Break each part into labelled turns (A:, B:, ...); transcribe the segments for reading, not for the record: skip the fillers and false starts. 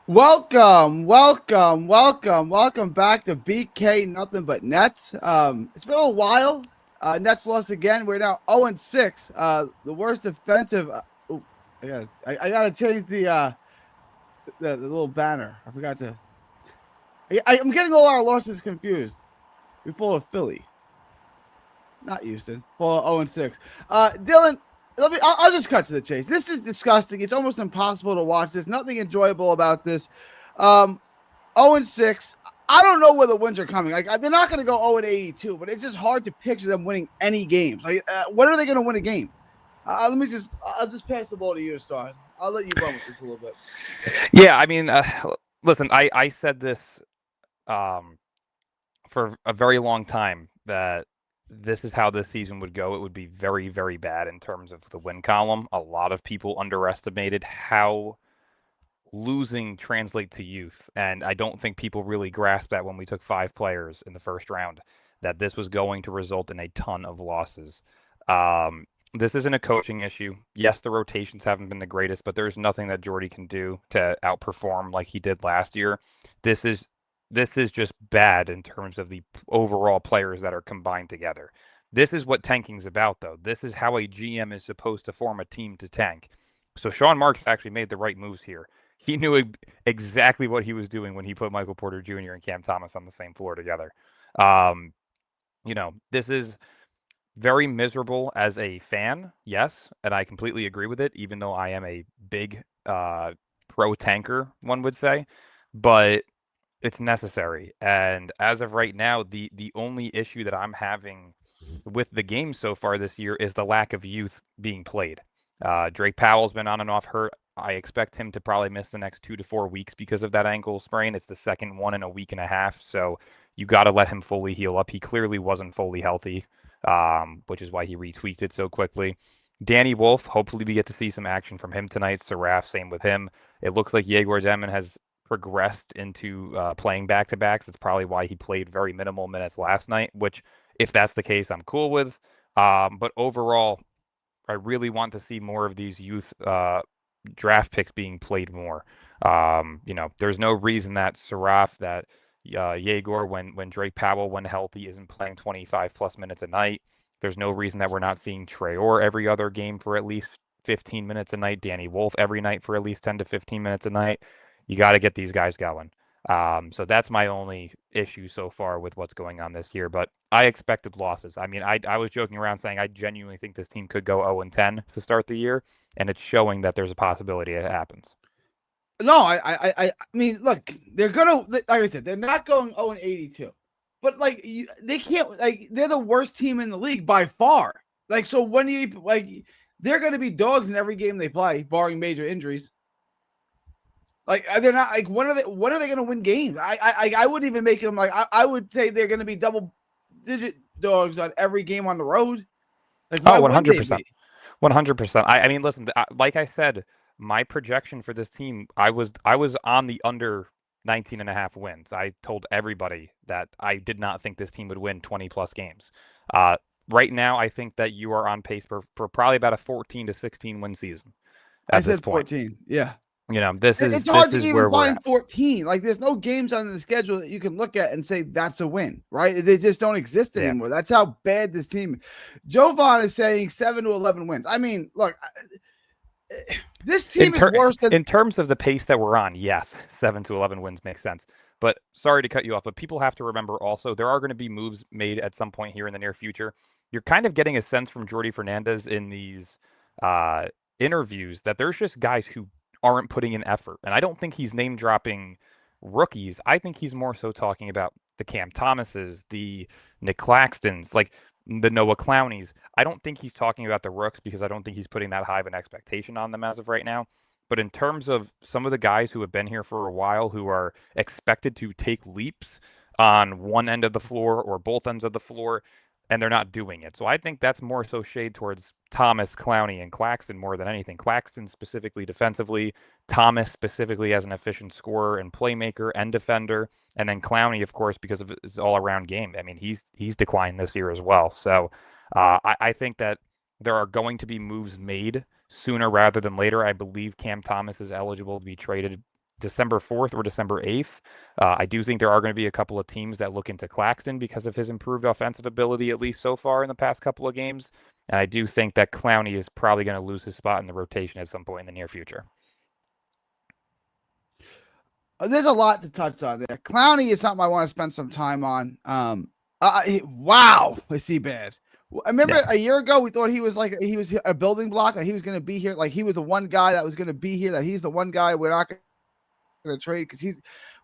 A: Welcome back to BK Nothing But Nets. It's been a while. Nets lost again. We're now 0-6. The worst defensive. I gotta change the little banner. I forgot to. I'm getting all our losses confused. We fall to Philly, not Houston. Fall 0-6. Dylan, I'll just cut to the chase. This is disgusting. It's almost impossible to watch this. Nothing enjoyable about this. 0-6. I don't know where the wins are coming. Like they're not going to go 0-82, but it's just hard to picture them winning any games. Like, when are they going to win a game? I'll just pass the ball to you to start. I'll let you run with this a little bit.
B: Yeah, I mean, listen, I said this for a very long time that this is how this season would go. It would be very, very bad in terms of the win column. A lot of people underestimated how losing translates to youth, and I don't think people really grasped that when we took 5 players in the first round, that this was going to result in a ton of losses. This isn't a coaching issue. Yes, the rotations haven't been the greatest, but there's nothing that Jordy can do to outperform like he did last year. This is just bad in terms of the overall players that are combined together. This is what tanking's about, though. This is how a GM is supposed to form a team to tank. So Sean Marks actually made the right moves here. He knew exactly what he was doing when he put Michael Porter Jr. and Cam Thomas on the same floor together. This is very miserable as a fan, yes, and I completely agree with it, even though I am a big pro tanker, one would say, but it's necessary. And as of right now, the only issue that I'm having with the game so far this year is the lack of youth being played. Drake Powell's been on and off hurt. I expect him to probably miss the next 2 to 4 weeks because of that ankle sprain. It's the second one in a week and a half, so you got to let him fully heal up. He clearly wasn't fully healthy, which is why he retweaked it so quickly. Danny Wolf, hopefully we get to see some action from him tonight. Saraf, same with him. It looks like Yegor Zeman has progressed into playing back-to-backs. That's probably why he played very minimal minutes last night, which, if that's the case, I'm cool with. But overall, I really want to see more of these youth draft picks being played more. There's no reason that Saraf, that Yegor, when Drake Powell, when healthy, isn't playing 25 plus minutes a night. There's no reason that we're not seeing Traore every other game for at least 15 minutes a night, Danny Wolf every night for at least 10 to 15 minutes a night. You got to get these guys going. So that's my only issue so far with what's going on this year. But I expected losses. I mean, I was joking around saying I genuinely think this team could go 0-10 to start the year, and it's showing that there's a possibility it happens.
A: No, I mean, look, they're gonna, like I said, they're not going 0-82, but like they can't, like they're the worst team in the league by far. Like, so when you like, they're gonna be dogs in every game they play, barring major injuries. Like they're not like when are they going to win games? I wouldn't even make them like I would say they're going to be double digit dogs on every game on the road. Like why wouldn't they
B: 100%.
A: be?
B: 100%. I mean, listen, like I said, my projection for this team, I was on the under 19 and a half wins. I told everybody that I did not think this team would win 20 plus games. Right now, I think that you are on pace for probably about a 14 to 16 win season
A: I
B: at this
A: said
B: point.
A: 14. Yeah.
B: This
A: It's
B: is
A: hard to even
B: where we're
A: find
B: at.
A: 14. Like there's no games on the schedule that you can look at and say that's a win, right? They just don't exist
B: Yeah.
A: anymore. That's how bad this team is. Jovan is saying 7 to 11 wins. I mean, look, this team is worse than
B: in terms of the pace that we're on. Yes, 7 to 11 wins makes sense. But sorry to cut you off, but people have to remember also there are going to be moves made at some point here in the near future. You're kind of getting a sense from Jordi Fernandez in these interviews that there's just guys who aren't putting in effort. And I don't think he's name dropping rookies. I think he's more so talking about the Cam Thomases, the Nick Claxtons, like the Noah Clowneys. I don't think he's talking about the rooks because I don't think he's putting that high of an expectation on them as of right now. But in terms of some of the guys who have been here for a while who are expected to take leaps on one end of the floor or both ends of the floor, and they're not doing it. So I think that's more so shade towards Thomas, Clowney, and Claxton more than anything. Claxton specifically defensively, Thomas specifically as an efficient scorer and playmaker and defender, and then Clowney, of course, because of his all-around game. I mean, he's declined this year as well. So I think that there are going to be moves made sooner rather than later. I believe Cam Thomas is eligible to be traded December 4th or December 8th. I do think there are going to be a couple of teams that look into Claxton because of his improved offensive ability, at least so far in the past couple of games. And I do think that Clowney is probably going to lose his spot in the rotation at some point in the near future.
A: There's a lot to touch on there. Clowney is something I want to spend some time on. Wow, is he bad? I remember a year ago we thought he was a building block, like he was going to be here, like he was the one guy that was going to be here, that he's the one guy we're not going to trade because he's.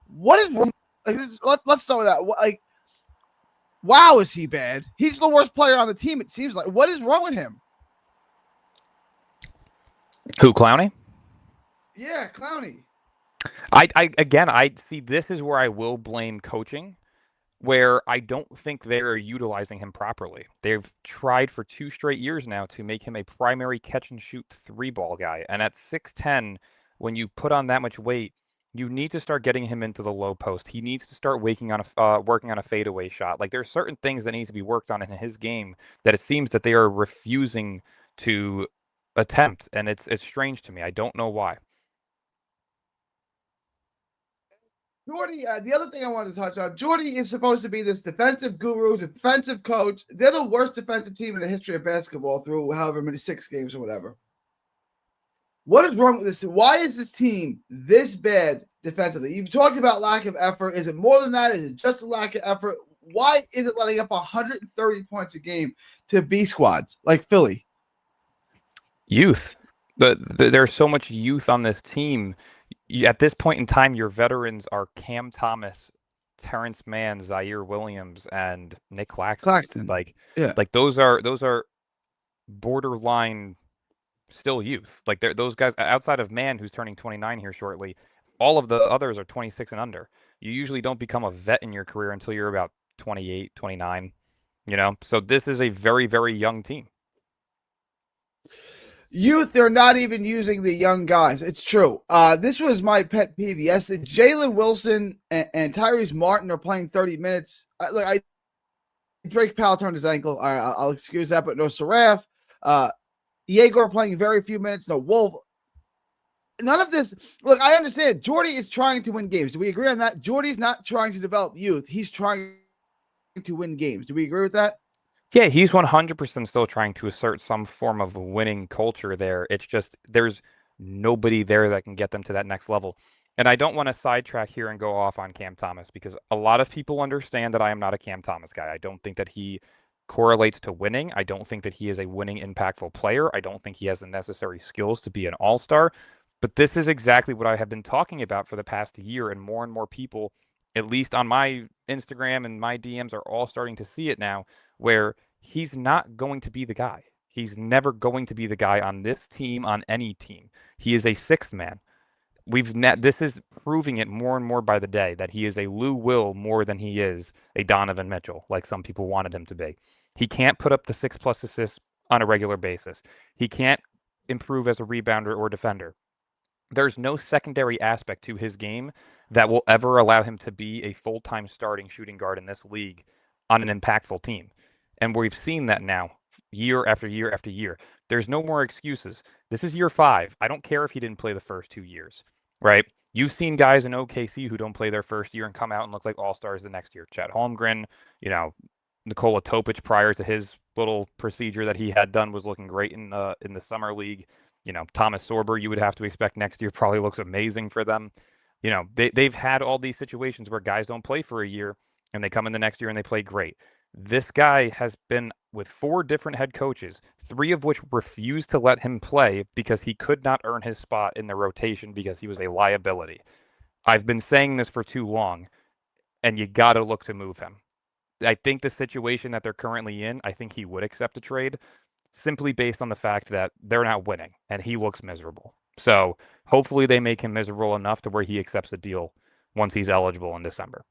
A: What is wrong? Like, let's start with that. Like, wow, is he bad? He's the worst player on the team. It seems like. What is wrong with him?
B: Who, Clowney?
A: Yeah, Clowney.
B: I see. This is where I will blame coaching, where I don't think they're utilizing him properly. They've tried for 2 straight years now to make him a primary catch and shoot 3-ball guy, and at 6'10", when you put on that much weight, you need to start getting him into the low post. He needs to start working on a fadeaway shot. Like, there are certain things that need to be worked on in his game that it seems that they are refusing to attempt, and it's strange to me. I don't know why.
A: Jordy, the other thing I wanted to touch on, Jordy is supposed to be this defensive guru, defensive coach. They're the worst defensive team in the history of basketball through however many 6 games or whatever. What is wrong with this? Why is this team this bad defensively? You've talked about lack of effort. Is it more than that? Is it just a lack of effort? Why is it letting up 130 points a game to B squads like Philly?
B: Youth. There's so much youth on this team. At this point in time, your veterans are Cam Thomas, Terrence Mann, Zaire Williams, and Nick Claxton. Like those are borderline still youth. Like those guys outside of Mann, who's turning 29 here shortly. All of the others are 26 and under. You usually don't become a vet in your career until you're about 28, 29. So this is a very, very young team.
A: Youth, they're not even using the young guys. It's true. This was my pet peeve. Yes, Jalen Wilson and Tyrese Martin are playing 30 minutes. Drake Powell turned his ankle. I'll excuse that, but no Saraf. Yegor playing very few minutes. No Wolf. None of this. Look, I understand. Jordy is trying to win games. Do we agree on that? Jordy's not trying to develop youth. He's trying to win games. Do we agree with that?
B: Yeah, he's 100% still trying to assert some form of winning culture there. It's just there's nobody there that can get them to that next level. And I don't want to sidetrack here and go off on Cam Thomas because a lot of people understand that I am not a Cam Thomas guy. I don't think that he correlates to winning. I don't think that he is a winning, impactful player. I don't think he has the necessary skills to be an all-star. But this is exactly what I have been talking about for the past year, and more people, at least on my Instagram and my DMs, are all starting to see it now, where he's not going to be the guy. He's never going to be the guy on this team, on any team. He is a 6th man. This is proving it more and more by the day that he is a Lou Will more than he is a Donovan Mitchell, like some people wanted him to be. He can't put up the 6+ assists on a regular basis. He can't improve as a rebounder or defender. There's no secondary aspect to his game that will ever allow him to be a full-time starting shooting guard in this league on an impactful team. And we've seen that now, year after year after year. There's no more excuses. This is year 5. I don't care if he didn't play the first 2 years, right? You've seen guys in OKC who don't play their first year and come out and look like all-stars the next year. Chet Holmgren, Nikola Topic prior to his little procedure that he had done was looking great in the summer league. Thomas Sorber, you would have to expect next year probably looks amazing for them. They've had all these situations where guys don't play for a year and they come in the next year and they play great. This guy has been with 4 different head coaches, 3 of which refused to let him play because he could not earn his spot in the rotation because he was a liability. I've been saying this for too long, and you got to look to move him. I think the situation that they're currently in, I think he would accept a trade simply based on the fact that they're not winning, and he looks miserable. So hopefully they make him miserable enough to where he accepts a deal once he's eligible in December.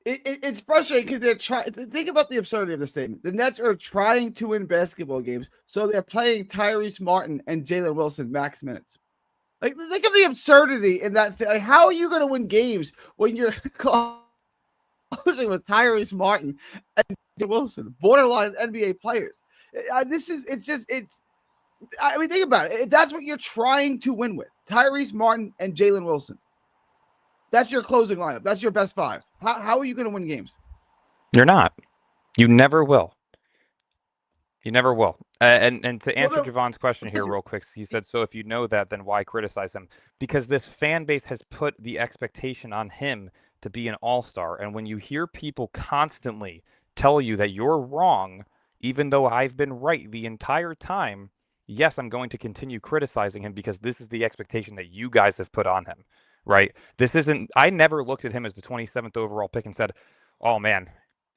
A: It's frustrating because they're trying. Think about the absurdity of the statement. The Nets are trying to win basketball games, so they're playing Tyrese Martin and Jalen Wilson max minutes. Like, think of the absurdity in that. Like, how are you going to win games when you're closing with Tyrese Martin and Wilson, borderline NBA players. I mean, think about it. If that's what you're trying to win with, Tyrese Martin and Jalen Wilson, that's your closing lineup. That's your best five. How are you going to win games?
B: You're not. You never will. You never will. And to answer Javon's question here real quick, he said, so if you know that, then why criticize him? Because this fan base has put the expectation on him to be an all-star. And when you hear people constantly tell you that you're wrong, even though I've been right the entire time, yes, I'm going to continue criticizing him because this is the expectation that you guys have put on him, right? I never looked at him as the 27th overall pick and said, oh man,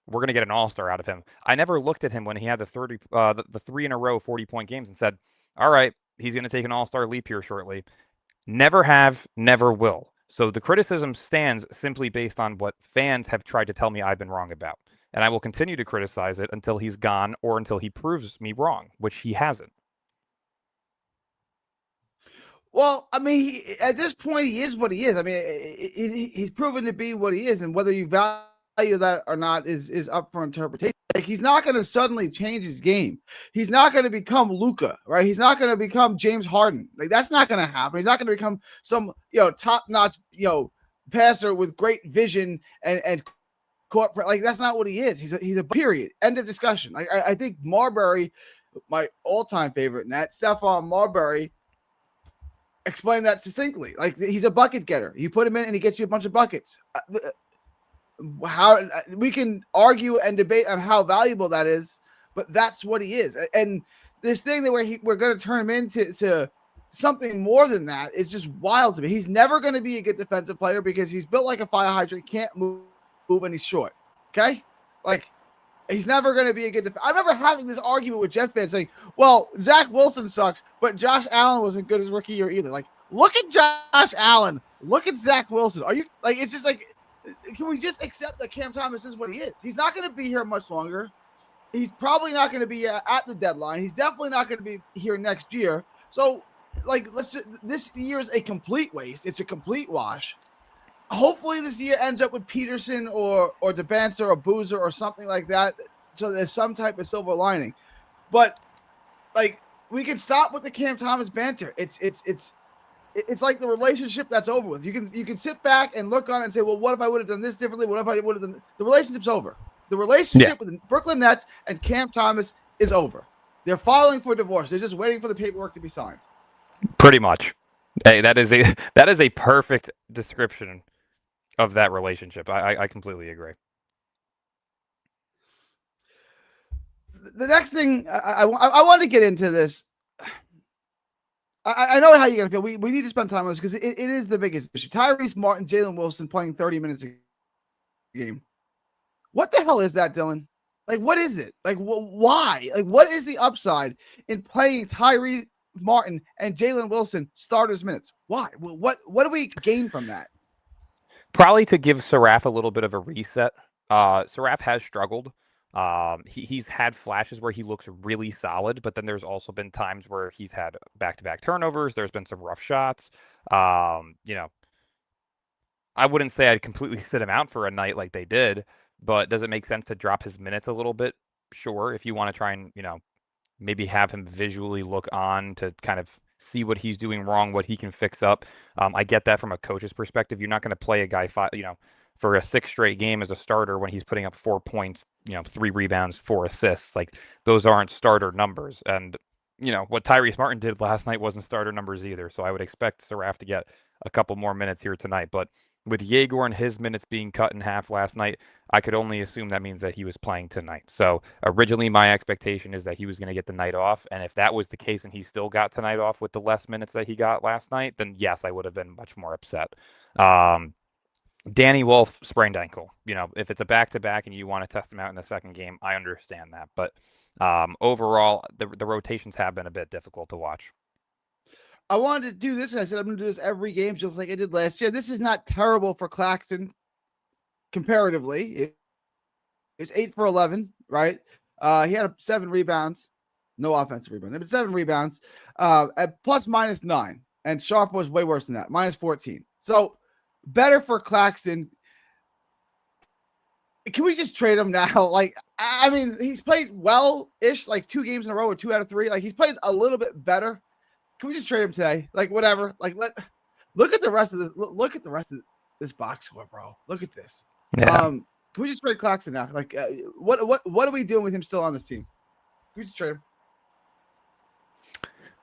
B: we're going to get an all-star out of him. I never looked at him when he had the 3 in a row 40-point games and said, all right, he's going to take an all-star leap here shortly. Never have, never will. So the criticism stands simply based on what fans have tried to tell me I've been wrong about. And I will continue to criticize it until he's gone or until he proves me wrong, which he hasn't.
A: Well, I mean, at this point, he is what he is. I mean, he's proven to be what he is, and whether you value that or not is up for interpretation. Like, he's not going to suddenly change his game. He's not going to become Luka, right? He's not going to become James Harden. Like, that's not going to happen. He's not going to become some top-notch passer with great vision and court. Like, that's not what he is. He's a period. End of discussion. I think Marbury, my all-time favorite, and that Stephon Marbury, explain that succinctly. Like, he's a bucket getter. You put him in and he gets you a bunch of buckets. How we can argue and debate on how valuable that is, but that's what he is. And this thing that we're going to turn him into something more than that is just wild to me. He's never going to be a good defensive player because he's built like a fire hydrant, can't move and he's short. Okay? Like, he's never going to be a good I remember having this argument with Jet fans saying, well, Zach Wilson sucks, but Josh Allen wasn't good as rookie year either. Like, look at Josh Allen. Look at Zach Wilson. Are you like, it's just like, can we just accept that Cam Thomas is what he is? He's not going to be here much longer. He's probably not going to be at the deadline. He's definitely not going to be here next year. So, like, this year is a complete waste. It's a complete wash. Hopefully this year ends up with Peterson or DeBancer or Boozer or something like that, so there's some type of silver lining. But, like, we can stop with the Cam Thomas banter. It's like the relationship that's over with. You can sit back and look on it and say, well, what if I would have done this differently? What if I would have done? The relationship's over. The relationship with the Brooklyn Nets and Cam Thomas is over. They're filing for divorce. They're just waiting for the paperwork to be signed.
B: Pretty much. Hey, that is a perfect description of that relationship. I completely agree.
A: The next thing I want to get into this. I know how you're going to feel. We need to spend time on this because it is the biggest issue. Tyrese Martin, Jalen Wilson playing 30 minutes a game. What the hell is that, Dylan? Like, what is it? Like, why? Like, what is the upside in playing Tyrese Martin and Jalen Wilson starters minutes? Why? What do we gain from that?
B: Probably to give Saraf a little bit of a reset. Saraf has struggled. He's had flashes where he looks really solid, but then there's also been times where he's had back-to-back turnovers. There's been some rough shots. I wouldn't say I'd completely sit him out for a night like they did, but does it make sense to drop his minutes a little bit? Sure, if you want to try and, maybe have him visually look on to kind of see what he's doing wrong, what he can fix up. I get that from a coach's perspective. You're not going to play a guy for a 6 straight game as a starter when he's putting up 4 points, 3 rebounds, 4 assists. Like, those aren't starter numbers. And, what Tyrese Martin did last night wasn't starter numbers either. So I would expect Saraf to get a couple more minutes here tonight. But with Yegor and his minutes being cut in half last night, I could only assume that means that he was playing tonight. So originally my expectation is that he was going to get the night off. And if that was the case and he still got tonight off with the less minutes that he got last night, then yes, I would have been much more upset. Danny Wolf sprained ankle. If it's a back-to-back and you want to test him out in the second game, I understand that. But overall, the rotations have been a bit difficult to watch.
A: I wanted to do this. I said I'm going to do this every game, just like I did last year. This is not terrible for Claxton comparatively. It's 8 for 11, right? He had 7 rebounds, no offensive rebounds, but 7 rebounds, at plus minus 9. And Sharp was way worse than that, minus 14. So better for Claxton. Can we just trade him now? Like, I mean, he's played well-ish, like 2 games in a row or 2 out of 3. Like, he's played a little bit better. Can we just trade him today? Like, whatever. Like, look at the rest of this. Look at the rest of this box score, bro. Look at this.
B: Yeah.
A: Can we just trade Claxton now? Like, what are we doing with him still on this team? Can we just trade him?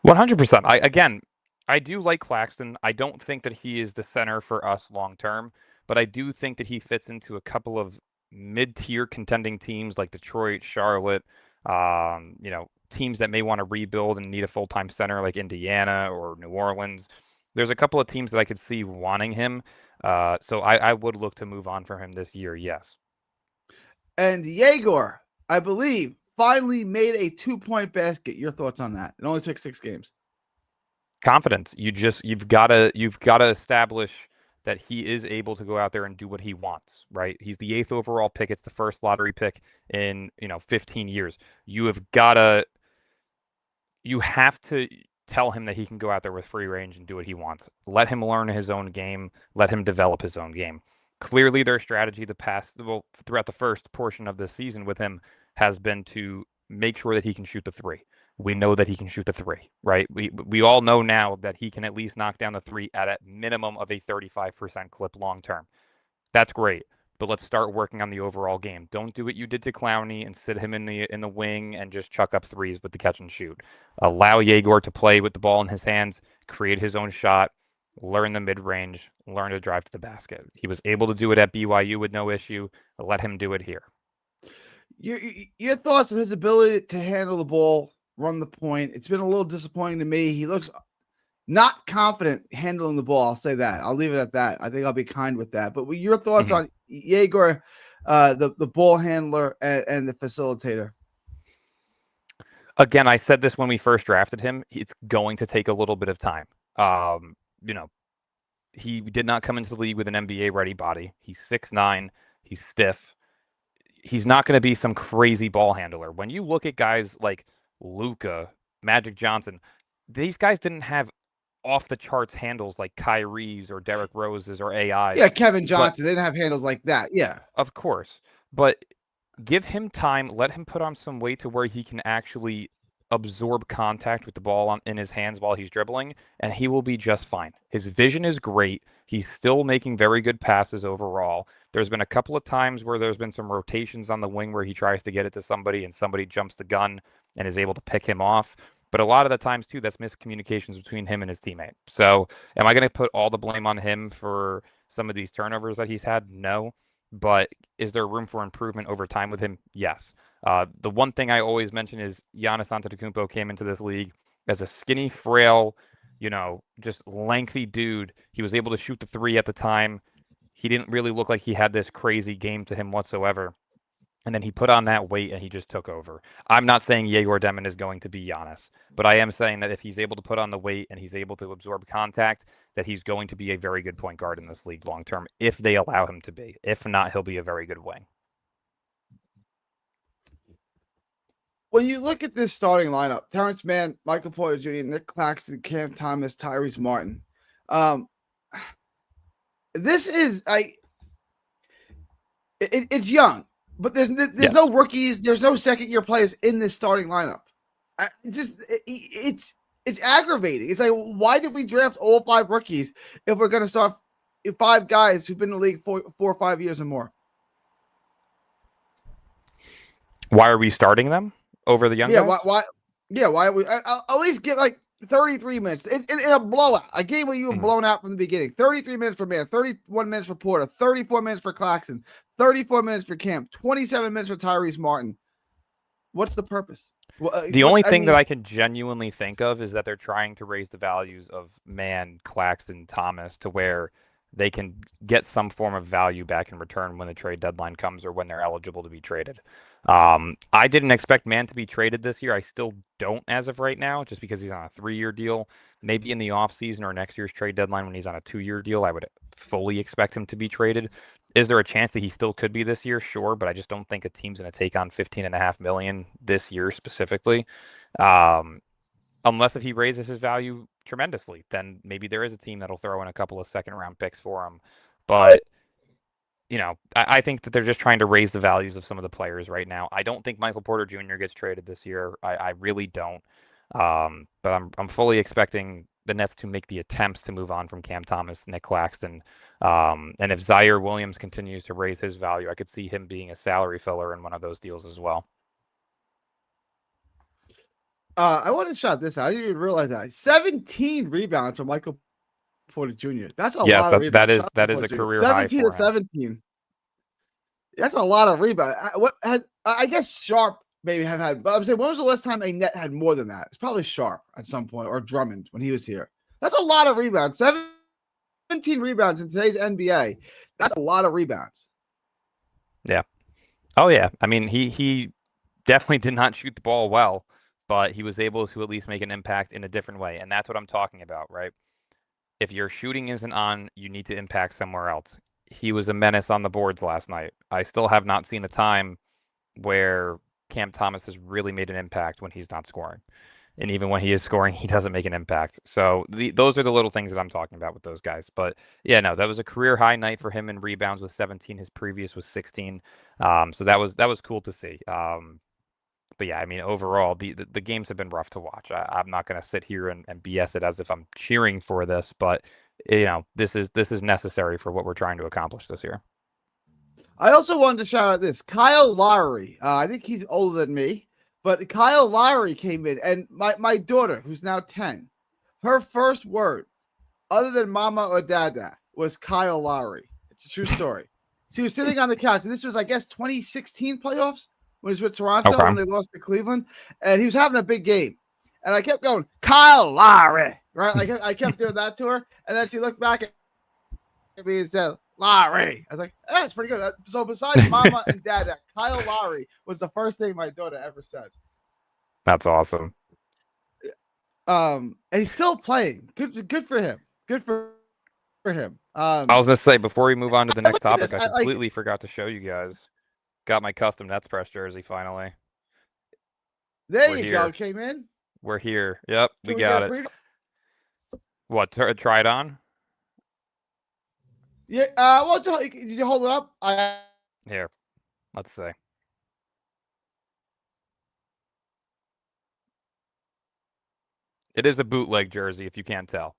B: 100%. I do like Claxton. I don't think that he is the center for us long term, but I do think that he fits into a couple of mid-tier contending teams like Detroit, Charlotte, teams that may want to rebuild and need a full-time center like Indiana or New Orleans. There's a couple of teams that I could see wanting him. So I would look to move on from him this year, yes.
A: And Yegor, I believe, finally made a 2-point basket. Your thoughts on that? It only took 6 games.
B: Confidence. You've got to establish that he is able to go out there and do what he wants, right? He's the 8th overall pick. It's the first lottery pick in 15 years. You have to tell him that he can go out there with free range and do what he wants. Let him learn his own game. Let him develop his own game. Clearly, their strategy throughout the first portion of this season with him has been to make sure that he can shoot the 3. We know that he can shoot the 3, right? We all know now that he can at least knock down the 3 at a minimum of a 35% clip long term. That's great, but let's start working on the overall game. Don't do what you did to Clowney and sit him in the wing and just chuck up 3s with the catch and shoot. Allow Yegor to play with the ball in his hands, create his own shot, learn the mid-range, learn to drive to the basket. He was able to do it at BYU with no issue. Let him do it here.
A: Your thoughts on his ability to handle the ball, run the point? It's been a little disappointing to me. He looks not confident handling the ball. I'll say that. I'll leave it at that. I think I'll be kind with that. But your thoughts on Yegor, the ball handler and the facilitator?
B: Again, I said this when we first drafted him. It's going to take a little bit of time. He did not come into the league with an NBA-ready body. He's 6'9". He's stiff. He's not going to be some crazy ball handler. When you look at guys like Luka, Magic Johnson, these guys didn't have off-the-charts handles like Kyrie's or Derrick Rose's or AI's.
A: Yeah, Kevin Johnson, they didn't have handles like that. Yeah.
B: Of course. But give him time. Let him put on some weight to where he can actually absorb contact with the ball in his hands while he's dribbling, and he will be just fine. His vision is great. He's still making very good passes overall. There's been a couple of times where there's been some rotations on the wing where he tries to get it to somebody and somebody jumps the gun and is able to pick him off. But a lot of the times, too, that's miscommunications between him and his teammate. So am I going to put all the blame on him for some of these turnovers that he's had? No. But is there room for improvement over time with him? Yes. The one thing I always mention is Giannis Antetokounmpo came into this league as a skinny, frail, just lengthy dude. He was able to shoot the 3 at the time. He didn't really look like he had this crazy game to him whatsoever. And then he put on that weight and he just took over. I'm not saying Yegor Demin is going to be Giannis, but I am saying that if he's able to put on the weight and he's able to absorb contact, that he's going to be a very good point guard in this league long term if they allow him to be. If not, he'll be a very good wing.
A: When you look at this starting lineup, Terrence Mann, Michael Porter Jr., Nick Claxton, Cam Thomas, Tyrese Martin. This is it's young, but there's no rookies, there's no second-year players in this starting lineup. It's aggravating. It's like, why did we draft all 5 rookies if we're going to start 5 guys who've been in the league 4 or 5 years or more?
B: Why are we starting them over the young guys?
A: Why? Yeah, why? At least get like 33 minutes. It's in a blowout, a game where you were blown out from the beginning. 33 minutes for Mann, 31 minutes for Porter, 34 minutes for Claxton, 34 minutes for Cam, 27 minutes for Tyrese Martin. What's the purpose?
B: The only thing that I can genuinely think of is that they're trying to raise the values of Mann, Claxton, Thomas to where they can get some form of value back in return when the trade deadline comes or when they're eligible to be traded. I didn't expect Mann to be traded this year. I still don't as of right now, just because he's on a 3-year deal. Maybe in the offseason or next year's trade deadline when he's on a 2-year deal, I would fully expect him to be traded. Is there a chance that he still could be this year? Sure, but I just don't think a team's going to take on $15.5 million this year specifically. Unless if he raises his value tremendously, then maybe there is a team that'll throw in a couple of second-round picks for him. But I think that they're just trying to raise the values of some of the players right now. I don't think Michael Porter Jr. gets traded this year. I really don't. But I'm fully expecting the Nets to make the attempts to move on from Cam Thomas, Nick Claxton, and if Zaire Williams continues to raise his value, I could see him being a salary filler in one of those deals as well.
A: I want to shout this out. I didn't even realize that 17 rebounds from Michael Porter Jr. That's a lot of rebounds.
B: That is a career high.
A: 17 to 17. That's a lot of rebounds. I guess Sharp maybe have had, but I'm saying, when was the last time a Net had more than that? It's probably Sharp at some point, or Drummond when he was here. That's a lot of rebounds. 17 rebounds in today's NBA. That's a lot of rebounds.
B: Yeah. Oh yeah. I mean, he definitely did not shoot the ball well, but he was able to at least make an impact in a different way, and that's what I'm talking about, right? If your shooting isn't on, you need to impact somewhere else. He was a menace on the boards last night. I still have not seen a time where Cam Thomas has really made an impact when he's not scoring. And even when he is scoring, he doesn't make an impact. So those are the little things that I'm talking about with those guys. But yeah, no, that was a career high night for him in rebounds with 17. His previous was 16. So that was cool to see. But yeah, I mean, overall, the games have been rough to watch. I'm not going to sit here and BS it as if I'm cheering for this, but this is necessary for what we're trying to accomplish this year.
A: I also wanted to shout out this Kyle Lowry. I think he's older than me, but Kyle Lowry came in, and my daughter, who's now 10, her first word, other than mama or dada, was Kyle Lowry. It's a true story. She was sitting on the couch, and this was, I guess, 2016 playoffs when he was with Toronto when they lost to Cleveland, and he was having a big game. And I kept going, Kyle Lowry, right? Like I kept doing that to her, and then she looked back at me and said, Lowry. I was like, that's pretty good. So besides mama and dada, Kyle Lowry was the first thing my daughter ever said.
B: That's awesome.
A: And he's still playing. Good for him. Good for him.
B: I was gonna say, before we move on to the next topic, I completely forgot to show you guys. Got my custom Nets press jersey finally.
A: There you go. Came in.
B: We're here. Yep, we got it. What? Try it on?
A: Yeah. Well, did you hold it up?
B: Here. Let's see. It is a bootleg jersey, if you can't tell.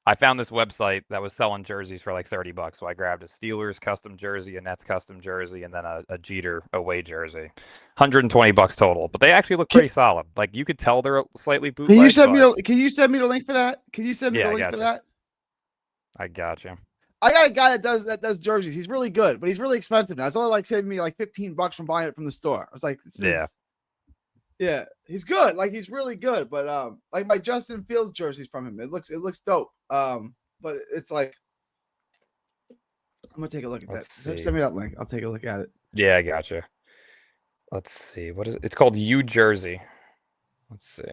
B: I found this website that was selling jerseys for like $30, so I grabbed a Steelers custom jersey, a Nets custom jersey, and then a Jeter away jersey. $120 total, but they actually look pretty solid. Like, you could tell they're slightly bootleg.
A: Can you send me the link for that? Can you send me the link for that?
B: I got you.
A: I got a guy that does jerseys. He's really good, but he's really expensive now. It's only like saving me like $15 from buying it from the store. I was like, yeah, he's good. Like, he's really good. But like my Justin Fields jerseys from him, it looks dope. But it's like, I'm gonna take a look at that. Send me that link. I'll take a look at it.
B: Yeah, I gotcha. Let's see. What is it? It's called U Jersey. Let's see.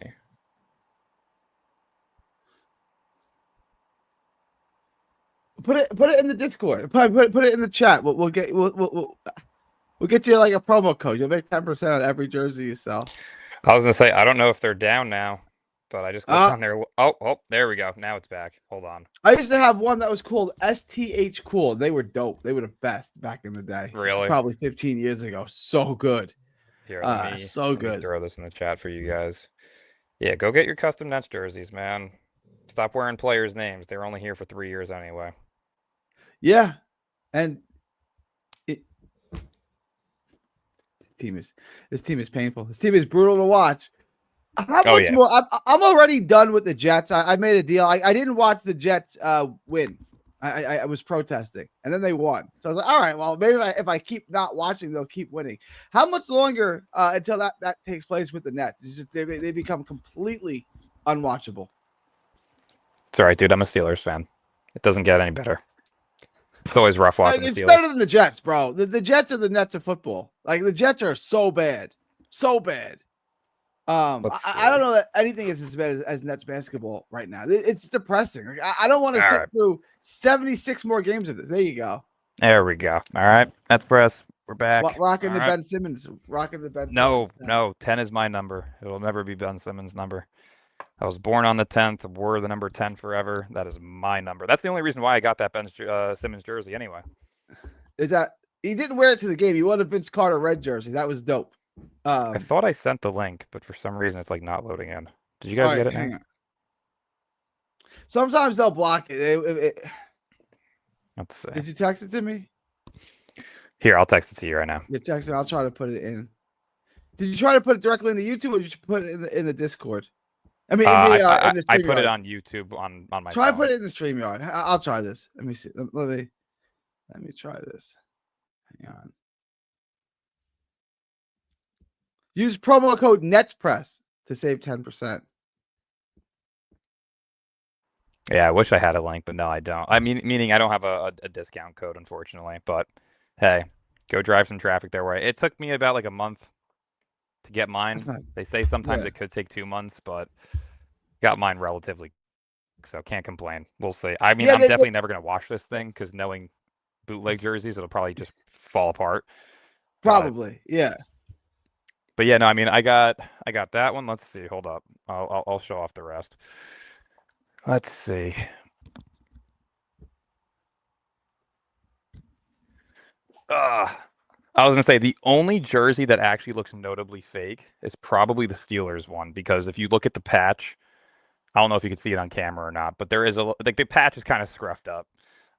A: Put it in the Discord. Put it in the chat. We'll get you like a promo code. You'll make 10% on every jersey you sell.
B: I was gonna say, I don't know if they're down now, but I just clicked on their. Oh, there we go. Now it's back. Hold on.
A: I used to have one that was called STH Cool. They were dope. They were the best back in the day.
B: Really?
A: Probably 15 years ago. So good.
B: Here,
A: let me
B: throw this in the chat for you guys. Yeah, go get your custom Nets jerseys, man. Stop wearing players' names. They're only here for 3 years anyway.
A: Yeah, and this team is painful. This team is brutal to watch. More? I'm already done with the Jets. I made a deal. I didn't watch the Jets win. I was protesting, and then they won. So I was like, all right, well, maybe if I keep not watching, they'll keep winning. How much longer until that takes place with the Nets? It's just, they become completely unwatchable.
B: It's all right, dude. I'm a Steelers fan. It doesn't get any better. It's always rough watching the Steelers.
A: It's better than the Jets, bro. The Jets are the Nets of football. Like, the Jets are so bad. So bad. I don't know that anything is as bad as Nets basketball right now. It's depressing. Like, I don't want to sit through 76 more games of this. There you go.
B: There we go. All right. That's press. We're back.
A: Rocking the Ben Simmons. Rocking the Ben
B: Simmons. No. 10 is my number. It will never be Ben Simmons' number. I was born on the 10th. Wore the number 10 forever. That is my number. That's the only reason why I got that Ben Simmons jersey anyway.
A: Is that he didn't wear it to the game? He wore the Vince Carter red jersey. That was dope.
B: I thought I sent the link, but for some reason it's like not loading in. Did you guys get it?
A: Hang on. Sometimes they'll block it.
B: Let's see.
A: Did you text it to me?
B: Here, I'll text it to you right now.
A: You text it. I'll try to put it in. Did you try to put it directly into YouTube, or did you put it in the Discord? I mean, in the
B: I put it on YouTube on my.
A: Try
B: phone.
A: to put it in the StreamYard. I'll try this. Let me see. Let me try this. Hang on. Use promo code NETSPRESS to save 10%.
B: Yeah, I wish I had a link, but no, I don't. I mean, meaning I don't have a discount code, unfortunately. But hey, go drive some traffic their way. It took me about like a month to get mine. They say sometimes it could take 2 months, but got mine relatively, so can't complain. We'll see. I mean, I'm definitely never gonna watch this thing because knowing bootleg jerseys, it'll probably just fall apart.
A: Probably, yeah.
B: But yeah, no, I mean, I got that one. Let's see. Hold up. I'll show off the rest. Let's see. I was gonna say the only jersey that actually looks notably fake is probably the Steelers one, because if you look at the patch, I don't know if you can see it on camera or not, but there is like the patch is kind of scruffed up.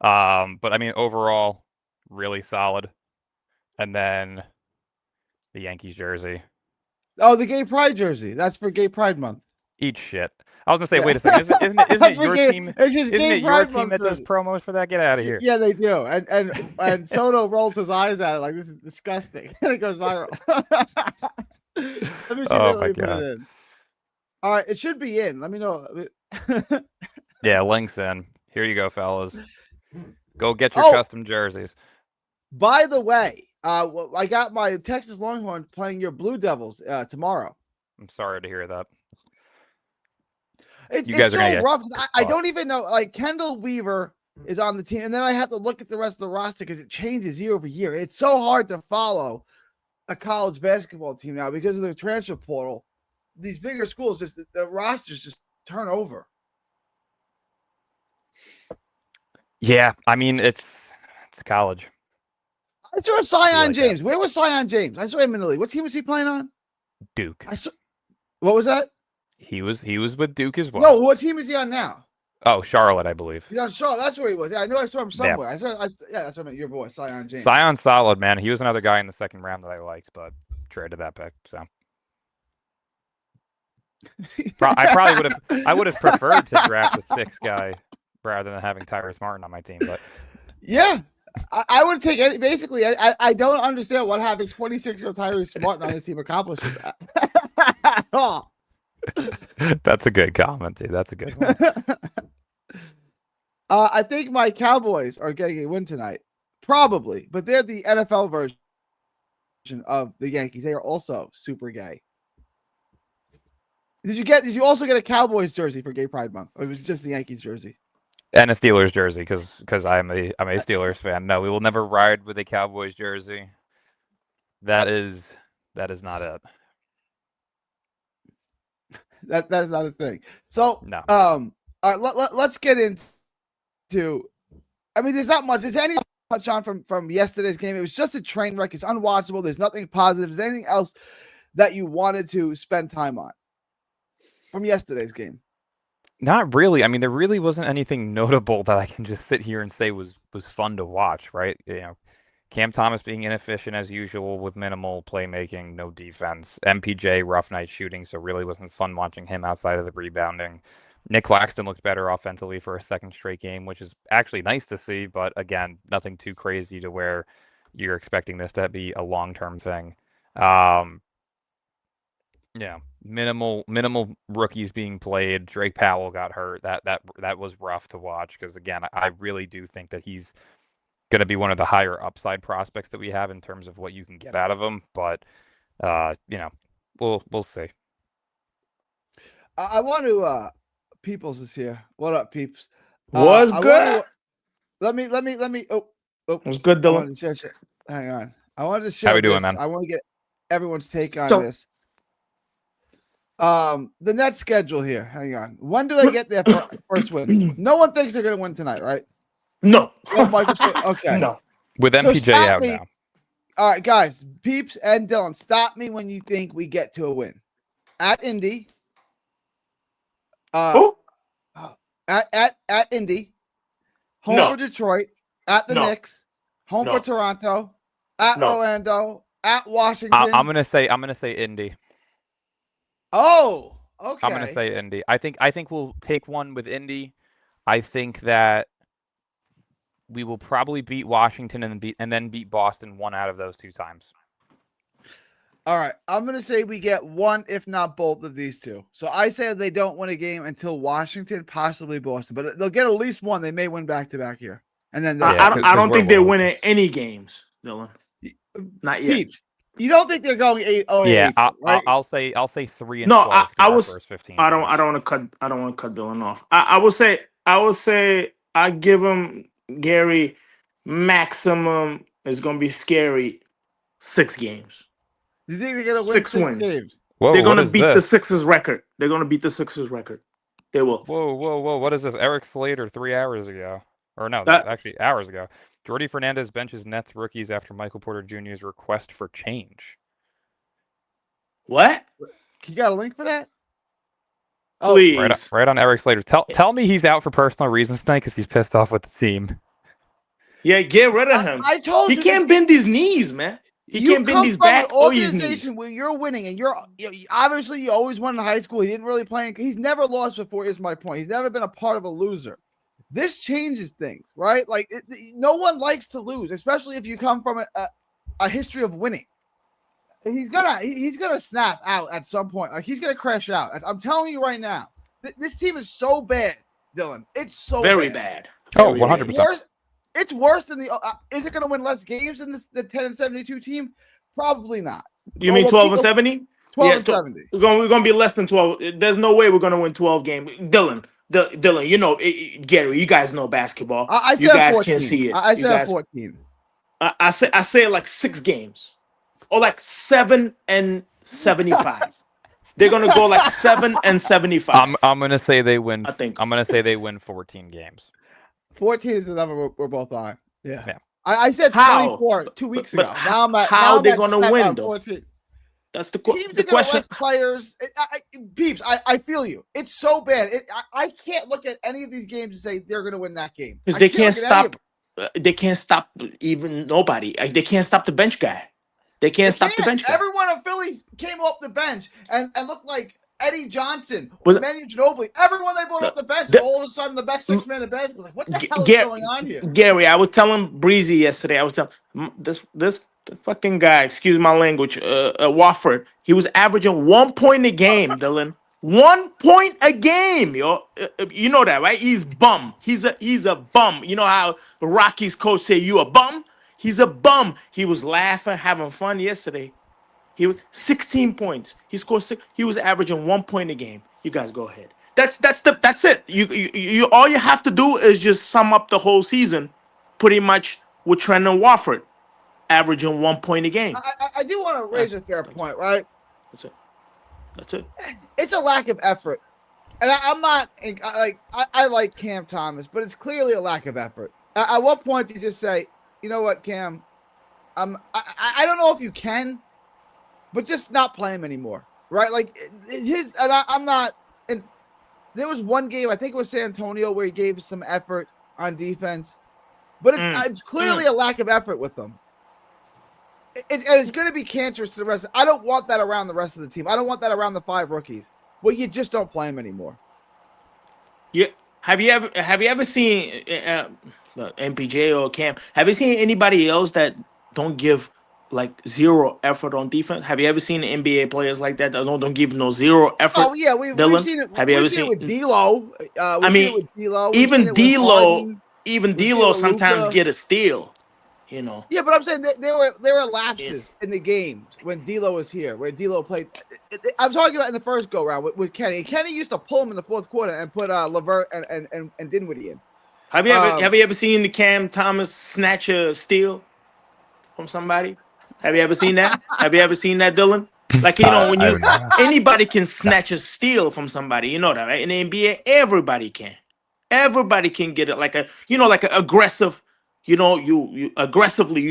B: But I mean, overall, really solid. And then the Yankees jersey.
A: Oh, the Gay Pride jersey. That's for Gay Pride Month.
B: Eat shit. I was gonna say, wait a second. Isn't it your team? Isn't it your team that does promos for that? Get out of here.
A: Yeah, they do. And Soto rolls his eyes at it like, this is disgusting. And it goes viral. Let me see.
B: Oh
A: Let me put it in. All right, it should be in. Let me know.
B: Yeah, links in. Here you go, fellas. Go get your custom jerseys.
A: By the way, I got my Texas Longhorns playing your Blue Devils tomorrow.
B: I'm sorry to hear that.
A: It's so rough. I don't even know. Like, Kendall Weaver is on the team, and then I have to look at the rest of the roster because it changes year over year. It's so hard to follow a college basketball team now because of the transfer portal. These bigger schools, just the rosters just turn over.
B: Yeah, I mean it's college.
A: I saw Sion James. Where was Sion James? I saw him in the league. What team was he playing on?
B: Duke.
A: What was that?
B: He was with Duke as well.
A: No, what team is he on now?
B: Oh, Charlotte, I believe.
A: He's on Charlotte. That's where he was. Yeah, I know I saw him somewhere. Yeah, that's what I meant. Your boy, Sion James.
B: Sion's solid, man. He was another guy in the second round that I liked, but traded that pick. So I would have preferred to draft a 6th guy rather than having Tyrese Martin on my team. But
A: yeah, I would take it. Basically, I don't understand what having 26-year-old Tyrese Martin on this team accomplishes at all.
B: That's a good comment, dude. That's a good one.
A: I think my Cowboys are getting a win tonight. Probably, but they're the NFL version of the Yankees. They are also super gay. Did you also get a Cowboys jersey for Gay Pride Month, or it was just the Yankees jersey?
B: And a Steelers jersey, because I'm a Steelers fan. No, we will never ride with a Cowboys jersey. That is not it.
A: That is not a thing. So
B: no.
A: All right, let's get into. I mean, there's not much. Is there any touch on from yesterday's game? It was just a train wreck. It's unwatchable. There's nothing positive. Is there anything else that you wanted to spend time on from yesterday's game?
B: Not really. I mean, there really wasn't anything notable that I can just sit here and say was fun to watch, right? You know, Cam Thomas being inefficient as usual with minimal playmaking, no defense. MPJ, rough night shooting, so really wasn't fun watching him outside of the rebounding. Nick Claxton looked better offensively for a second straight game, which is actually nice to see, but again, nothing too crazy to where you're expecting this to be a long-term thing. Yeah, minimal rookies being played. Drake Powell got hurt. That was rough to watch because again, I really do think that he's going to be one of the higher upside prospects that we have in terms of what you can get out of him. But you know, we'll see.
A: I want to. Peoples is here. What up, Peeps?
C: What's good?
A: Let me. Oh,
C: what's good, Dylan?
A: Hang on. I wanted to show.
B: How we doing, man?
A: I want to get everyone's take on this. The Nets schedule here. Hang on. When do they get their first win? No one thinks they're going to win tonight, right?
C: No.
A: No, Michael. Okay.
C: No.
B: With
A: So
B: MPJ
A: stop
B: out
A: me.
B: now.
A: All right, guys, Peeps and Dylan, stop me when you think we get to a win. At Indy.
C: Who?
A: At Indy. Home
C: No.
A: for Detroit. At the
C: No.
A: Knicks. Home
C: No.
A: for Toronto. At
C: No.
A: Orlando. At Washington.
B: I'm gonna say Indy.
A: Oh, okay.
B: I'm gonna say Indy. I think we'll take one with Indy. I think that we will probably beat Washington and then beat Boston one out of those 2 times.
A: All right. I'm going to say we get one, if not both of these two. So I say they don't win a game until Washington, possibly Boston. But they'll get at least one. They may win back-to-back here. And then
C: I don't think they're
B: we're
C: winning
B: losers.
C: any games, Dylan. Not yet.
A: Peeps, you don't think they're going 8-0?
B: Yeah,
A: right?
B: I'll say 3-12.
C: No,
B: for
C: I
B: our
C: was.
B: first 15
C: I don't
B: games.
C: want to cut Dylan off. I would say I give him Gary maximum is gonna be scary 6 games.
A: You think they're going to win
C: 6
A: 6
C: wins.
A: games?
B: Whoa,
C: They're
B: what
C: gonna
B: is
C: beat
B: this?
C: the Sixers record. They're gonna beat the Sixers record. They will.
B: Whoa! What is this? Eric Slater 3 hours ago, or no,
C: That-
B: actually hours ago. Jordy Fernandez benches Nets rookies after Michael Porter Jr.'s request for change.
C: What?
A: You got a link for that? Oh,
C: Please.
B: Right on Eric Slater. Tell me he's out for personal reasons tonight because he's pissed off with the team.
C: Yeah, get rid of him.
A: I told
C: He
A: you.
C: can't bend his knees, man. He can't bend his back
A: an
C: or his knees.
A: organization where you're winning, and obviously you always won in high school. He didn't really play. He's never lost before. Is my point. He's never been a part of a loser. This changes things, right? Like no one likes to lose, especially if you come from a history of winning. He's gonna snap out at some point. Like he's gonna crash out. I'm telling you right now. This team is so bad, Dylan. It's so
C: Very bad.
B: Oh,
C: Very
B: 100%.
C: bad.
A: It's worse than the. Is it going to win less games than the 10-72 team? Probably not.
C: You mean 12 and 70?
A: 12
C: Yeah,
A: and 70.
C: We're gonna be less than 12. There's no way we're gonna win 12 games. Dylan, you know, Gary, you guys know basketball.
A: I
C: you
A: said
C: guys
A: 14.
C: can't see it.
A: I
C: You
A: said
C: guys-
A: 14.
C: I say like 6 games, or like 7 and 75. They're gonna go like 7 and 75.
B: I'm gonna say they win.
C: I think.
B: I'm gonna say they win 14 games.
A: 14 is the number we're both on. Yeah.
B: Yeah.
A: I said
C: How?
A: 24 2 weeks
C: But
A: ago. Now I'm at
C: how
A: now I'm
C: they
A: at
C: gonna
A: 7,
C: win, though?
A: 14.
C: That's the
A: Teams are
C: the
A: going to
C: question.
A: rest players. Peeps, I feel you. It's so bad. I can't look at any of these games and say they're going to win that game.
C: Because
A: I
C: they can't
A: look at any of
C: stop. They can't stop even nobody. They can't stop the bench guy. They can't stop the
A: can't.
C: bench guy.
A: Everyone in Philly came off the bench and looked like Eddie Johnson,
C: Was-
A: Manu Ginobili. Everyone they brought off the bench. All of a sudden, the best 6-man bench was like, what the hell is going on here?
C: Gary, I was telling Breezy yesterday. I was telling this fucking guy. Excuse my language. Wofford. He was averaging 1 point a game. Dylan, 1 point a game. Yo, you know that, right? He's bum. He's a bum. You know how the Rockies coach say you a bum? He's a bum. He was laughing, having fun yesterday. He was 16 points. He scored 6. He was averaging 1 point a game. You guys go ahead. That's it. You all you have to do is just sum up the whole season, pretty much with Trendon Wofford, averaging 1 point a game.
A: I do want to raise a fair point, right?
C: That's it.
A: It's a lack of effort. And I'm not like I like Cam Thomas, but it's clearly a lack of effort. At what point do you just say, you know what, Cam? I don't know if you can, but just not play him anymore, right? Like I'm not. And there was one game, I think it was San Antonio, where he gave some effort on defense, but it's clearly a lack of effort with them. And it's going to be cancerous to the rest. I don't want that around the rest of the team. I don't want that around the 5 rookies. Well, you just don't play them anymore.
C: Yeah. Have you ever seen MPJ or Cam? Have you seen anybody else that don't give like zero effort on defense? Have you ever seen NBA players like that don't give no zero effort?
A: Oh yeah, we've seen it.
C: Have you ever
A: seen it
C: seen
A: with D'Lo?
C: I mean,
A: with D'Lo.
C: even D'Lo,
A: Harden.
C: even
A: We've seen it
C: D'Lo
A: with
C: sometimes
A: Luka.
C: get a steal. You know.
A: Yeah, but I'm saying there were lapses in the games when D'Lo was here, where D'Lo played. I'm talking about in the first go round with Kenny. Kenny used to pull him in the fourth quarter and put LeVert and Dinwiddie in.
C: Have you ever seen the Cam Thomas snatch a steal from somebody? Have you ever seen that? Have you ever seen that, Dylan? Like, you know, when
B: I
C: you
B: have no idea.
C: anybody can snatch a steal from somebody, you know that, right? In the NBA, everybody can. Everybody can get it like a, you know, like an aggressive, you know, you aggressively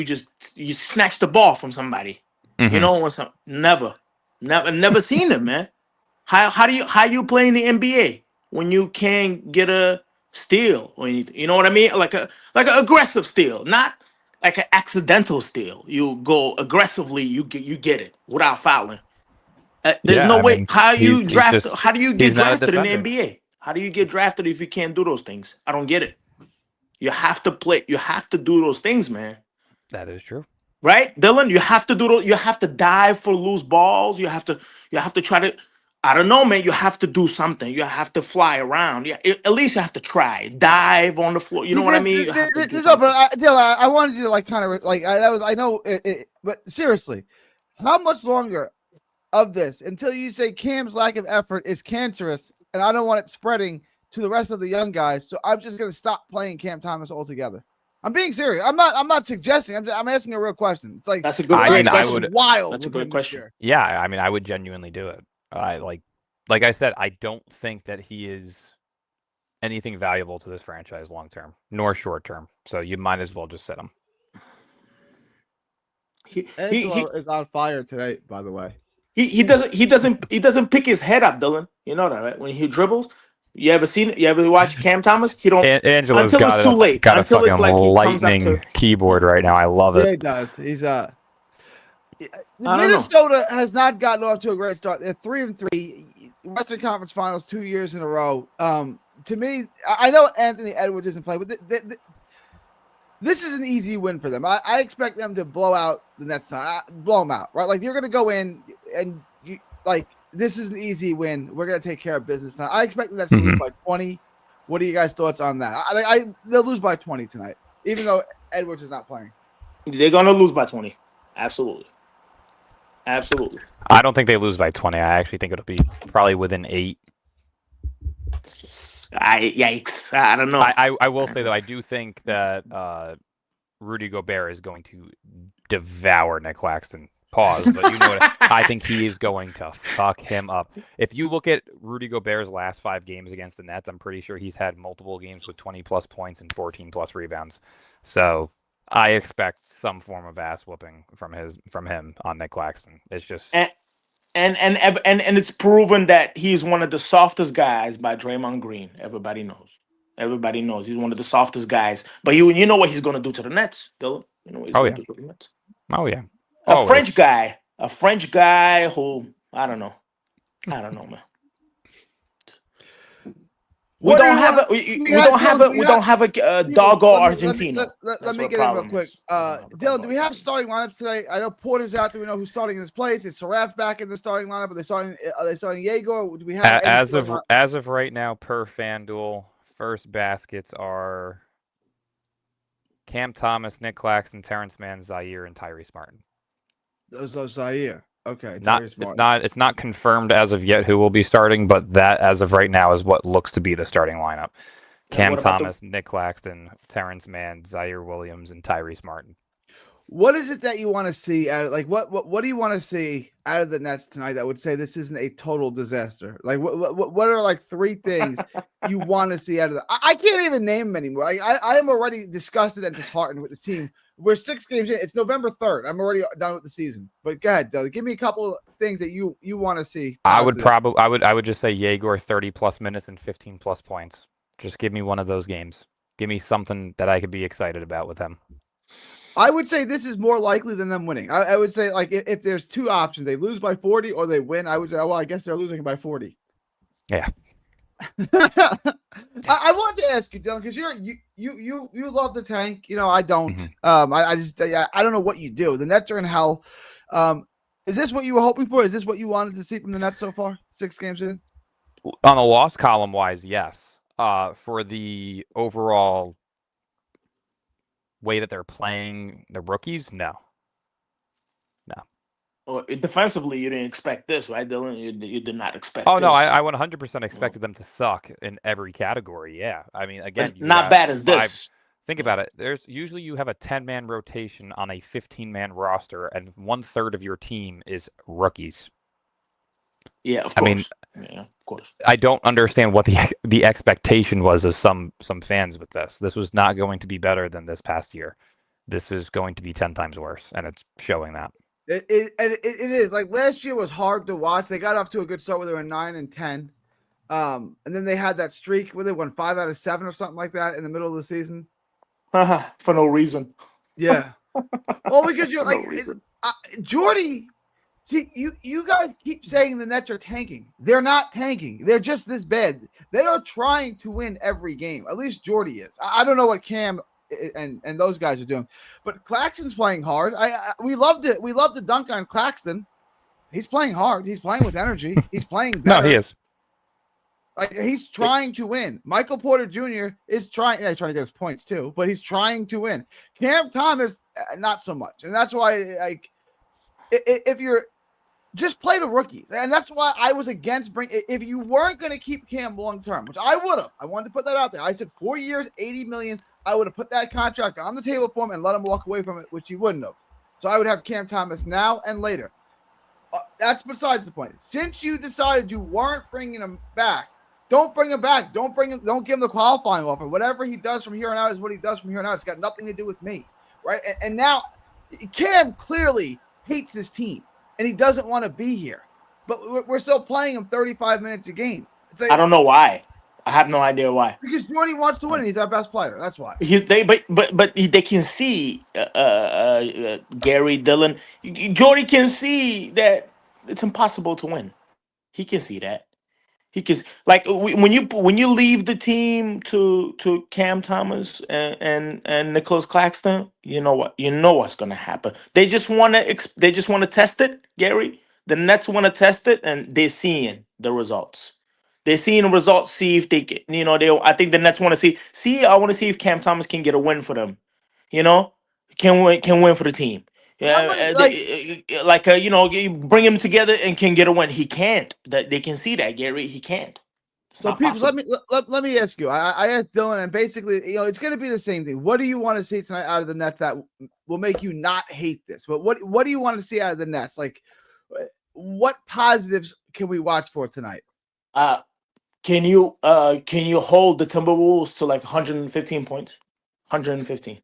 C: you snatch the ball from somebody. You
B: Mhm.
C: know, when some never seen it, man. How you play in the NBA when you can't get a steal or anything? You know what I mean? Like an aggressive steal, not like an accidental steal. You go aggressively, you get it without fouling. There's
B: Yeah,
C: no
B: I
C: way.
B: mean,
C: How do you
B: he's
C: get
B: not a
C: drafted in the
B: defender.
C: NBA? How do you get drafted if you can't do those things? I don't get it. You have to play. You have to do those things, man.
B: That is true.
C: Right, Dylan? You have to do those. You have to dive for loose balls. You have to. You have to try to. I don't know, man. You have to do something. You have to fly around. Yeah, at least you have to try. Dive on the floor. You know what I mean? You have to do
A: No, but
C: something.
A: Dylan, I wanted you to like kind of like that was I know but seriously, how much longer of this until you say Cam's lack of effort is cancerous, and I don't want it spreading to the rest of the young guys. So I'm just gonna stop playing Cam Thomas altogether. I'm being serious. I'm not suggesting. I'm asking a real question. It's like
C: That's a good.
B: I
C: great
B: mean, I
C: question.
B: would.
A: wild
C: That's a
A: with
C: great
A: him this
C: question.
A: year.
B: Yeah, I mean, I would genuinely do it. I like I said, I don't think that he is anything valuable to this franchise long term, nor short term. So you might as well just sit him.
A: Angelo is on fire today, by the way.
C: He doesn't pick his head up, Dylan. You know that, right? When he dribbles, you ever seen it? You ever watch Cam Thomas? He don't
B: Angelo's
C: until it's too late.
B: got a
C: Until
B: fucking
C: it's like he comes up
B: lightning
C: to.
B: keyboard right now. I love
A: Yeah,
B: it.
A: he does. He's
C: I don't know.
A: Minnesota has not gotten off to a great start. They're 3-3, Western Conference Finals 2 years in a row. To me, I know Anthony Edwards isn't playing, but this is an easy win for them. I expect them to blow out the Nets. Blow them out, right? Like you're going to go in and you like this is an easy win. We're going to take care of business now. I expect the Nets to lose by 20. What are you guys' thoughts on that? They'll lose by 20 tonight, even though Edwards is not playing.
C: They're gonna lose by 20. Absolutely. Absolutely.
B: I don't think they lose by 20. I actually think it'll be probably within 8.
C: Yikes. I don't know.
B: I will say though, I do think that Rudy Gobert is going to devour Nick Claxton. Pause, but you know what? I think he is going to fuck him up. If you look at Rudy Gobert's last 5 games against the Nets, I'm pretty sure he's had multiple games with 20 plus points and 14 plus rebounds. So I expect some form of ass whooping from him on Nick Claxton. It's just
C: and it's proven that he's one of the softest guys by Draymond Green. Everybody knows. Everybody knows he's one of the softest guys. But you know what he's gonna do to the Nets, Dylan? You know what he's gonna do to the Nets?
B: Oh yeah.
C: A French guy who I don't know, man. We don't have a doggo Argentina.
A: Let me get in real quick. Dylan, do we have starting lineups today? I know Porter's out. Do we know who's starting in his place? Is Saraf back in the starting lineup? Are they starting Yegor? Do we have
B: as of right now per FanDuel, first baskets are Cam Thomas, Nick Claxton, Terrence Mann, Zaire, and Tyrese Martin.
A: Those Zaire. Okay.
B: It's not confirmed as of yet who will be starting, but that as of right now is what looks to be the starting lineup. Cam Thomas, Nick Claxton, Terrence Mann, Zaire Williams, and Tyrese Martin.
A: What is it that you want to see out of what do you want to see out of the Nets tonight that would say this isn't a total disaster? Like what are like 3 things you want to see out of that? I can't even name them anymore. I am already disgusted and disheartened with this team. We're 6 games in. It's November 3rd. I'm already done with the season. But go ahead, Doug. Give me a couple of things that you want to see.
B: I would just say Yegor 30 plus minutes and 15 plus points. Just give me one of those games. Give me something that I could be excited about with him.
A: I would say this is more likely than them winning. I would say, like, if there's 2 options, they lose by 40 or they win, I would say, well, I guess they're losing by 40.
B: Yeah.
A: I wanted to ask you, Dylan, because you love the tank. You know, I don't.
B: Mm-hmm.
A: I don't know what you do. The Nets are in hell. Is this what you were hoping for? Is this what you wanted to see from the Nets so far? 6 games in?
B: On the loss column wise, yes. For the overall way that they're playing the rookies, no.
C: Well, defensively, you didn't expect this, right, Dylan? You did not expect.
B: Oh
C: this.
B: no, I 100% expected them to suck in every category. Yeah, I mean, again,
C: not bad as this.
B: Think about it. There's usually you have a 10-man rotation on a 15-man roster, and 1/3 of your team is rookies.
C: Yeah, of
B: I mean,
C: course. Yeah, of course.
B: I don't understand what the expectation was of some fans with this. This was not going to be better than this past year. This is going to be 10 times worse, and it's showing that.
A: It is. Like last year was hard to watch. They got off to a good start where they were 9-10. And then they had that streak where they won 5 out of 7 or something like that in the middle of the season.
C: For no reason.
A: Yeah. Well, because you're
C: For
A: like
C: no reason.
A: Jordy. See, you guys keep saying the Nets are tanking. They're not tanking. They're just this bad. They are trying to win every game. At least Jordy is. I don't know what Cam and those guys are doing, but Claxton's playing hard. We loved it. We love to dunk on Claxton. He's playing hard. He's playing with energy. He's playing better.
B: No, he is.
A: Like he's trying to win. Michael Porter Jr. is trying. Yeah, he's trying to get his points too, but he's trying to win. Cam Thomas, not so much, and that's why, like, if you're just play the rookies, and that's why I was against bring. If you weren't going to keep Cam long term, which I would have, I wanted to put that out there. I said 4 years, $80 million. I would have put that contract on the table for him and let him walk away from it, which he wouldn't have. So I would have Cam Thomas now and later. That's besides the point. Since you decided you weren't bringing him back. Don't bring him back. Don't give him the qualifying offer. Whatever he does from here on out is what he does from here on out. It's got nothing to do with me, right? And now Cam clearly hates his team, and he doesn't want to be here. But we're still playing him 35 minutes a game. It's like,
C: I don't know why. I have no idea why.
A: Because Jordy wants to win, and he's our best player. That's why.
C: They can see Gary Dillon. Jordy can see that it's impossible to win. He can see that. He can, like, when you leave the team to Cam Thomas and Nicholas Claxton, you know what's gonna happen. They just want to test it, Gary. The Nets want to test it, and they're seeing the results. They're seeing the results. See if they get, I think the Nets want to see. I want to see if Cam Thomas can get a win for them. Can win for the team. Yeah, you bring him together and can get a win. He can't. That they can see that, Gary. He can't.
A: So, people, let me ask you. I asked Dylan, and basically, it's going to be the same thing. What do you want to see tonight out of the Nets that will make you not hate this? But what do you want to see out of the Nets? Like, what positives can we watch for tonight?
C: Can you hold the Timberwolves to like 115 points? 115.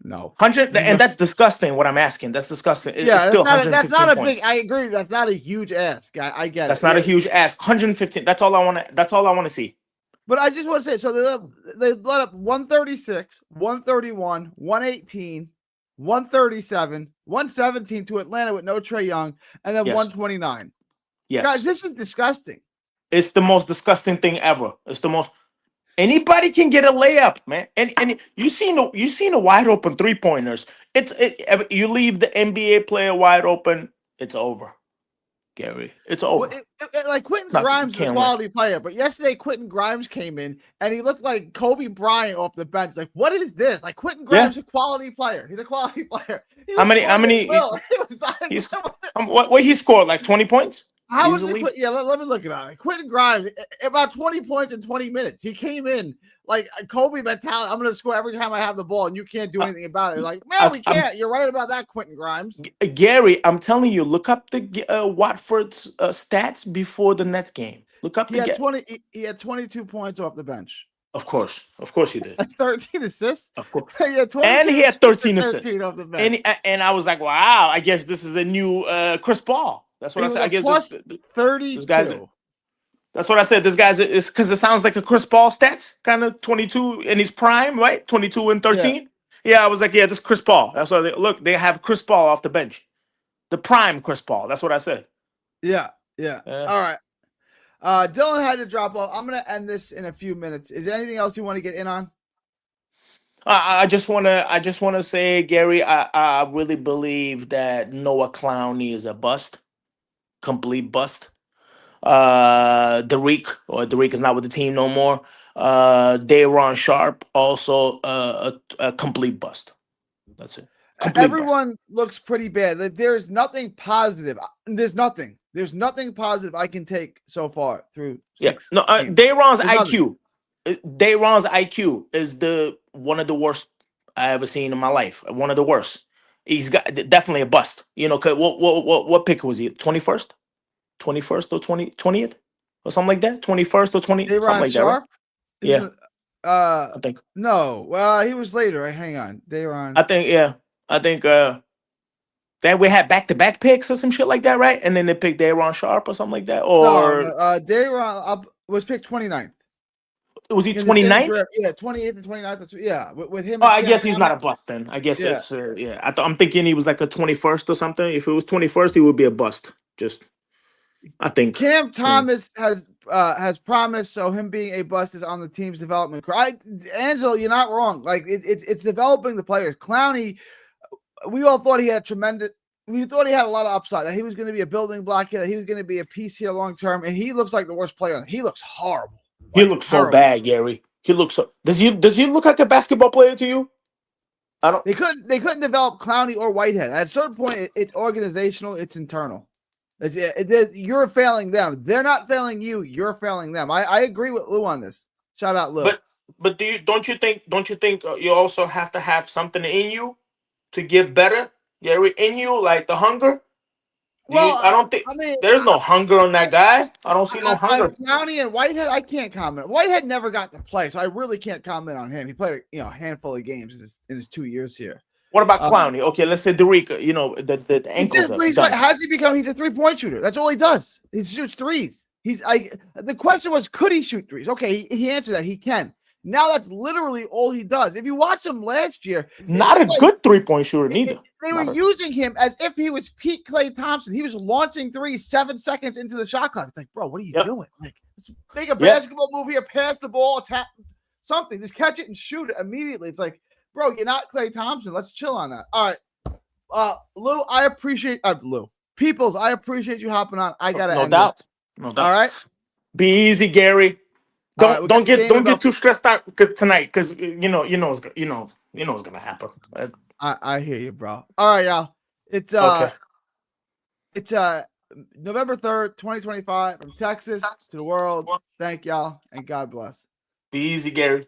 A: No.
C: 100, and that's disgusting. What I'm asking, that's disgusting. It's still 115
A: that's not a
C: points.
A: big. I agree. That's not a huge ask. I get
C: That's
A: it.
C: not a huge ask. 115. That's all I want to see.
A: But I just want to say, so they let up 136, 131, 118, 137, 117 to Atlanta with no Trae Young, and then 129.
C: Yes.
A: Guys, this is disgusting.
C: It's the most disgusting thing ever. It's the most. Anybody can get a layup, man. And you seen the wide open 3-pointers. You leave the NBA player wide open, it's over, Gary. It's over.
A: Well, like Quentin Grimes is a quality player, but yesterday Quentin Grimes came in and he looked like Kobe Bryant off the bench. Like, what is this? Like, Quentin Grimes is a quality player. He's a quality player.
C: How many? What he scored? Like 20 points?
A: How was it? Yeah, let me look it up. Quentin Grimes, about 20 points in 20 minutes. He came in like Kobe mentality. I'm going to score every time I have the ball, and you can't do anything about it. Like, man, we can't. You're right about that, Quentin Grimes.
C: Gary, I'm telling you, look up the Watford's stats before the Nets game. Look up.
A: He had 22 points off the bench.
C: Of course he did.
A: 13 assists.
C: Of course,
A: he had
C: and he had 13 assists.
A: Off the bench.
C: And I was like, wow, I guess this is a new Chris Paul. That's what I said. I guess
A: plus 32.
C: That's what I said. This guy's is because it sounds like a Chris Paul stats, kind of 22 in his prime, right? 22 and 13. Yeah, I was like, yeah, this is Chris Paul. That's what they have Chris Paul off the bench, the prime Chris Paul. That's what I said.
A: Yeah. All right. Dylan had to drop off. I'm gonna end this in a few minutes. Is there anything else you want to get in on?
C: I just wanna say, Gary, I really believe that Noah Clowney is a bust. Complete bust. Derek is not with the team no more. Day'Ron Sharpe also a complete bust. That's it.
A: Everyone looks pretty bad. Like, there's nothing positive. There's nothing positive I can take so far through.
C: Day'Ron's IQ. Dayron's IQ is one of the worst I ever seen in my life. One of the worst. He's got definitely a bust. You know, 'cause what pick was he? 21st, 21st or 20th or something like that. 21st or 20 something
A: Dayron
C: like that. Right?
A: Sharp?
C: Yeah,
A: Isn't- Uh,
C: I think.
A: no. Well, he was later. Right? Hang on. Dayron.
C: I think. Yeah, I think. That we had back-to-back picks or some shit like that, right? And then they picked Dayron Sharp or something like that. Or
A: No, Dayron was picked 29th.
C: was he
A: In the same
C: 29th?
A: draft. Yeah, 28th and 29th. Yeah, with him.
C: Oh,
A: and
C: I guess
A: Cam
C: he's not a
A: Thomas.
C: bust then. I guess
A: Yeah.
C: it's yeah. I'm thinking he was like a 21st or something. If it was 21st, he would be a bust. Just I think.
A: Cam Thomas has promised, so him being a bust is on the team's development. Angelo, you're not wrong. Like it's developing the players. Clowney, we all thought he had tremendous. We thought he had a lot of upside. That he was going to be a building block here. That he was going to be a piece here long term. And he looks like the worst player. He looks horrible.
C: He looks so
A: terrible.
C: bad, Gary. He looks so. Does he look like a basketball player to you? I don't.
A: They couldn't develop Clowney or Whitehead. At a certain point, it's organizational. It's internal. You're failing them. They're not failing you. You're failing them. I agree with Lou on this. Shout out Lou.
C: But don't you think you also have to have something in you to get better, Gary? In you, like the hunger. I don't think there's no hunger on that guy. I don't see no hunger.
A: Clowney and Whitehead, I can't comment. Whitehead never got to play, so I really can't comment on him. He played a handful of games in his 2 years here.
C: What about Clowney? Okay, let's say Derica. You know the ankles.
A: How's he become? He's a 3-point shooter. That's all he does. He shoots threes. The question was, could he shoot threes? Okay, he answered that. He can. Now that's literally all he does. If you watch him last year,
C: not a good 3-point shooter neither.
A: They were using him as if he was Pete Klay Thompson. He was launching threes 7 seconds into the shot clock. It's like, bro, what are you doing? Like, let's make a basketball move here, pass the ball, tap something, just catch it and shoot it immediately. It's like, bro, you're not Klay Thompson. Let's chill on that. All right, Lou, I appreciate Lou Peoples. I appreciate you hopping on. I gotta end this.
C: No doubt.
A: All right,
C: be easy, Gary. Don't get too stressed out because you know what's gonna happen.
A: I hear you, bro. All right, y'all. It's November 3rd, 2025, from Texas to the world. Thank y'all and God bless.
C: Be easy, Gary.